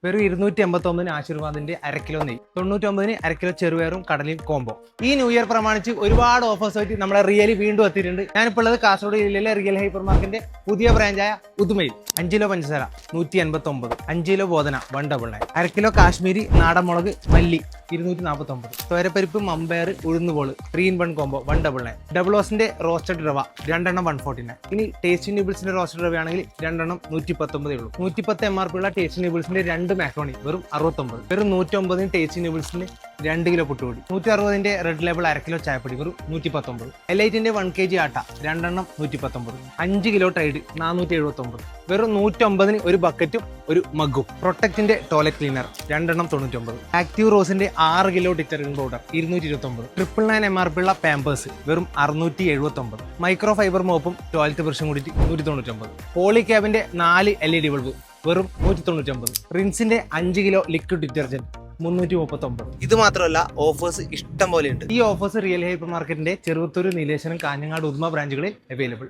വെറും 289 ആശീർവാദിന്റെ അരക്കിലോ നെയ്യ്, 99 അരക്കിലോ ചെറുപയറും കടലയും കോംബോ. ഈ ന്യൂ ഇയർ പ്രമാണിച്ച് ഒരുപാട് ഓഫേഴ്സ് ആയിട്ട് നമ്മളെ റിയലി വീണ്ടും എത്തിയിട്ടുണ്ട്. ഞാനിപ്പോൾ ഉള്ളത് കാസർഗോഡ് ജില്ലയിലെ റിയൽ ഹൈപ്പർ മാർക്കറ്റിന്റെ പുതിയ ബ്രാഞ്ചായ ഉദുമയിൽ. 5 കിലോ പഞ്ചസാര 189, 5 കിലോ ബോധന 199, അരക്കിലോ കാശ്മീരി നാടൻ മുളക് മല്ലി 249, തോരപ്പരിപ്പ് മമ്പയർ ഉഴുന്നുപോള് 3-in-1 കോംബോ 199, ഡബിൾ ഓസിന്റെ റോസ്റ്റഡ് റവ 2 149. ഇനി ടേസ്റ്റി നൂഡിൽസിന്റെ റോസ്റ്റഡ് റവ ആണെങ്കിൽ 2 119 ഉള്ളൂ. 110 MRP ഉള്ള ടേസ്റ്റി നൂഡിൽസിന്റെ 2 മാക്രോണി വെറും 69. വെറും 109 ടേസ്റ്റി നൂഡിൽസിന് 2 കിലോ പുട്ടുപൊടി. 160 റെഡ് ലേബിൾ അരക്കിലോ ചായപ്പൊടി വെറും 119. എലൈറ്റിന്റെ 1 kg ആട്ട 2 119. 5 കിലോ ടൈഡ് 479. വെറും 109 ഒരു ബക്കറ്റും ഒരു മഗ്ഗും. പ്രൊട്ടക്റ്റിന്റെ ടോയ്ലറ്റ് ക്ലീനർ 2 99. ആക്റ്റീവ് റോസിന്റെ 6 കിലോ ഡിറ്റർജന്റ് പൗഡർ 229. 999 MRP ഉള്ള പാമ്പേഴ്സ് വെറും 679. മൈക്രോ ഫൈബർ മോപ്പും ടോയ്ലറ്റ് ബ്രഷും കൂടിയിട്ട് 199. പോളി ക്യാബിന്റെ 4 LED ബൾബ് വെറും 199. റിൻസിന്റെ 5 കിലോ ലിക്വിഡ് ഡിറ്റർജന്റ് 339. ഇത് മാത്രമല്ല, ഓഫേഴ്സ് ഇഷ്ടം പോലെ ഉണ്ട്. ഈ ഓഫേഴ്സ് റിയൽ ഹൈപ്പർ മാർക്കറ്റിന്റെ ചെറുവത്തൂർ, നീലേശ്വരം, കാഞ്ഞങ്ങാട്, ഉദുമ ബ്രാഞ്ചുകളിൽ അവൈലബിൾ.